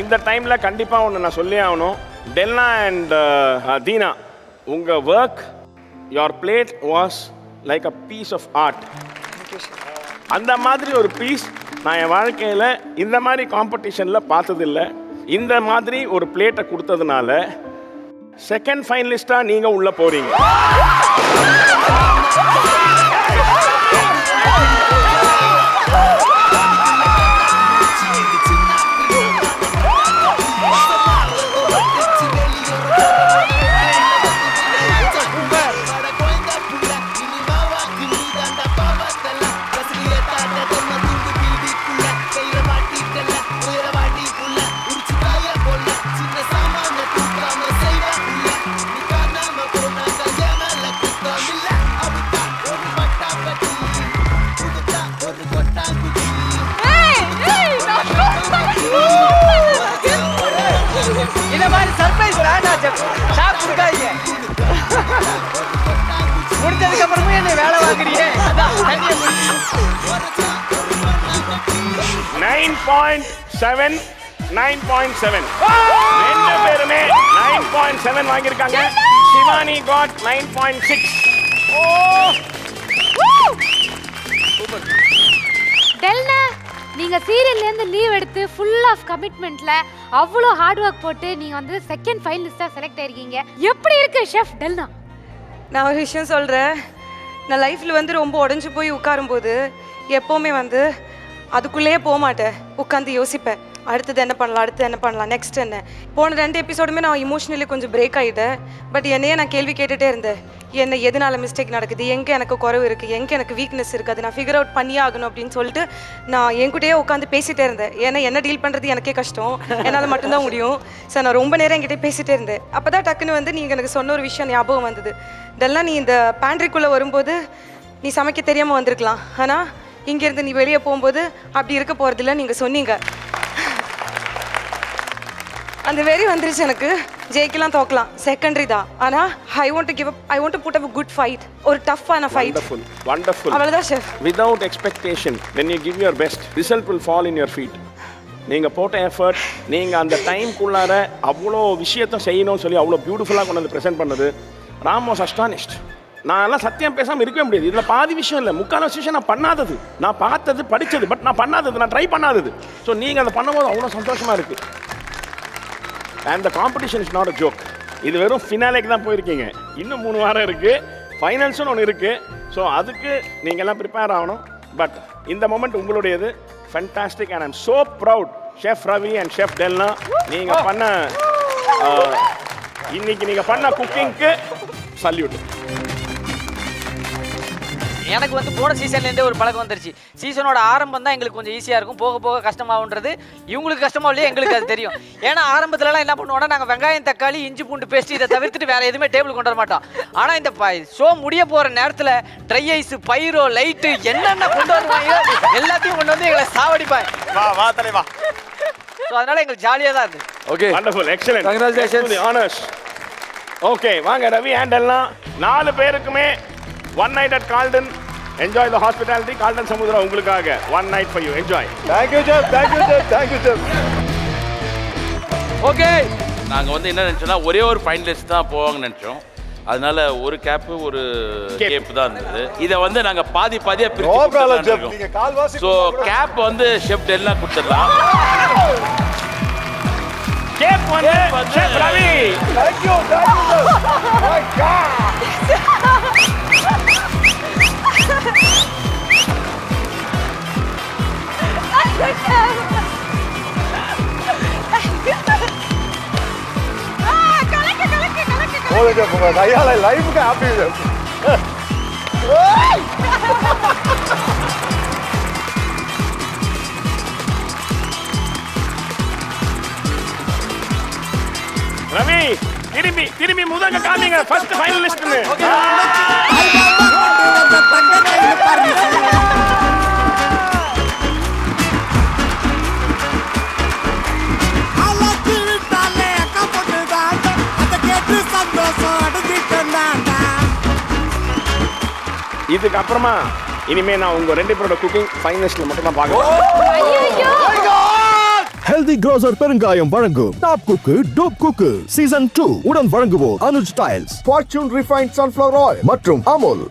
இந்த டைமில் கண்டிப்பாக ஒன்று நான் சொல்லி ஆகணும். டெல்னா அண்ட் தீனா, உங்கள் work, your plate was like a piece of art. அந்த மாதிரி ஒரு பீஸ் நான் என் வாழ்க்கையில் இந்த மாதிரி காம்படிஷனில் பார்த்ததில்லை. இந்த மாதிரி ஒரு பிளேட்டை கொடுத்ததுனால செகண்ட் ஃபைனலிஸ்டாக நீங்கள் உள்ளே போகிறீங்க. இந்த மாதிரி சர்ப்ரைஸ் வேண்டாம் ஷாப் கொடுக்காதீங்க. முடிஞ்சதுக்கு அப்புறமே என்ன வேலை வாங்குறீங்க. 9.7 9.7 ரெண்டு பேருமே 9.7 வாங்கியிருக்காங்க. சிவானி got 9.6. டெல்னா, நீங்க சீரியல்ல இருந்து லீவ் எடுத்து ஃபுல் ஆஃப் கமிட்மெண்ட்ல அவ்வளோ ஹார்ட் ஒர்க் போட்டு நீங்க வந்து செகண்ட் ஃபைனலிஸ்டா செலக்ட் ஆயிருக்கீங்க. எப்படி இருக்கு ஷெஃப் டெல்னா? நான் ஒரு விஷயம் சொல்கிறேன். நான் லைஃப்பில் வந்து ரொம்ப உடஞ்சி போய் உட்காரும்போது எப்போவுமே வந்து அதுக்குள்ளேயே போக மாட்டேன். உட்காந்து யோசிப்பேன், அடுத்தது என்ன பண்ணலாம், அடுத்து என்ன பண்ணலாம், நெக்ஸ்ட் என்ன. போன 2 எபிசோடுமே நான் இமோஷனலி கொஞ்சம் பிரேக் ஆகிட்டேன். பட் என்னையே நான் கேள்வி கேட்டுகிட்டே இருந்தேன். என்ன எதனால மிஸ்டேக் நடக்குது, எங்கே எனக்கு குறைவு இருக்குது, எங்கே எனக்கு வீக்னஸ் இருக்குது, அது நான் ஃபிகர் அவுட் பண்ணியே ஆகணும் அப்படின்னு சொல்லிட்டு நான் என்கிட்டயே உட்காந்து பேசிகிட்டே இருந்தேன். ஏன்னா என்ன டீல் பண்ணுறது எனக்கே கஷ்டம், என்னால் மட்டும்தான் முடியும். ஸோ நான் ரொம்ப நேரம் என்கிட்ட பேசிகிட்டே இருந்தேன். அப்போ தான் டக்குன்னு வந்து நீங்கள் எனக்கு சொன்ன ஒரு விஷயம் ஞாபகம் வந்தது. இதெல்லாம் நீ இந்த பேண்ட்ரிக்குள்ளே வரும்போது நீ சமைக்க தெரியாமல் வந்திருக்கலாம், ஆனால் இங்கேருந்து நீ வெளியே போகும்போது அப்படி இருக்க போகிறதில்ல நீங்கள் சொன்னீங்க. அந்த வெறி வந்துருச்சு எனக்கு. ஜெயிக்கலாம் தோக்கலாம் செகண்டரி தான், ஆனால் I want to give up, I want to put up a good fight, ஒரு டஃப்பான ஃபைட். Wonderful, wonderful. அவ்வளவுதான் chef. Without expectation, when you give your best, result will fall in your feet. நீங்கள் போட்ட effort, நீங்கள் அந்த டைம்குள்ளார அவ்வளோ விஷயத்தை செய்யணும்னு சொல்லி அவ்வளோ பியூட்டிஃபுல்லாக கொண்டு வந்து ப்ரெசென்ட் பண்ணது. Ram was astonished. நான் எல்லாம் சத்தியம் பேசாமல் இருக்கவே முடியாது. இதில் பாதி விஷயம் இல்லை, முக்கால்வாசி விஷயம் நான் பண்ணாதது, நான் பார்த்தது படித்தது, பட் நான் பண்ணாதது, நான் ட்ரை பண்ணாதது. ஸோ நீங்கள் அதை பண்ணும்போது அவ்வளோ சந்தோஷமாக இருக்குது. And the competition is not a joke. இது வெறும் ஃபினாலேக்கு தான் போயிருக்கீங்க. இன்னும் 3 வாரம் இருக்குது, ஃபைனல்ஸ்னு ஒன்று இருக்குது. ஸோ அதுக்கு நீங்கள் எல்லாம் ப்ரிப்பேர் ஆகணும். பட் இந்த மொமெண்ட் உங்களுடையது. Fantastic and I'm so proud chef Ravi and chef Delna. நீங்கள் பண்ண இன்னைக்கு நீங்கள் பண்ண குக்கிங்க்கு சல்யூட். எனக்கு வந்து போன சீசன்லேருந்தே ஒரு பழக்கம் வந்துருச்சு. சீசனோட ஆரம்பம் தான் எங்களுக்கு கொஞ்சம் ஈஸியாக இருக்கும், போக போக கஷ்டமாகுன்றது இவங்களுக்கு கஷ்டமாக இல்லையா எங்களுக்கு அது தெரியும். ஏன்னா ஆரம்பத்துலலாம் என்ன பண்ணுவோம்னா நாங்கள் வெங்காயம் தக்காளி இஞ்சி பூண்டு பேஸ்ட் இதை தவிர்த்துட்டு வேறு எதுவுமே டேபிள் கொண்டு வர மாட்டோம். ஆனால் இந்த ஷோ முடிய போகிற நேரத்தில் ட்ரை ஐஸ், பைரோ, லைட்டு என்னென்ன கொண்டு வருவாங்க எல்லாத்தையும் கொண்டு வந்து எங்களை சாவடிப்பாங்க. வா வா தலைவா. ஸோ அதனால எங்களுக்கு ஜாலியாக தான் இருந்தது. ஓகே, வண்டர்ஃபுல், எக்ஸலென்ட், கங்க்ராச்சுலேஷன்ஸ், தி ஆனர்ஸ். ஓகே, வாங்க ரவி அண்ட் டெல்னா 4 பேருக்குமே 1 night at Carlton. Enjoy the hospitality. Carlton Samudra உங்களுக்காக 1 night for you. Enjoy. Thank you chef, thank you chef, thank you chef. Okay, நாங்கள் வந்து என்ன நினச்சோன்னா ஒரே ஒரு ஃபைனலிஸ்ட் தான் போவாங்கன்னு நினச்சோம். அதனால ஒரு கேப்பு ஒரு கேப் தான் இருந்தது. இதை வந்து நாங்கள் பாதியாக பிரிச்சு. ஸோ கேப் வந்து ஷெஃப் டெல்னா கொடுத்துடலாம். கேப் வந்து chef Ravi. Thank you chef. My God. போதுங்க உங்க கையால லைஃப்க்கு ஹாப்பி. ரவி திரும்பி முதல்ல காமிங்க ஃபர்ஸ்ட் ஃபைனலிஸ்ட்னு. இதுக்கு அப்புறமா இனிமே நான் உங்க 2 பேரோட குக்கிங் ஃபைனலிஸ்ட்ல மட்டும் தான் பார்க்கறேன். ஹெல்தி க்ரோசர் பெருங்காயம் வழங்கும் டாப் குக்கு டோப் குக்கு சீசன் 2 உடன் வழங்குவோர் Anuj tiles, fortune refined sunflower oil மற்றும் அமுல்.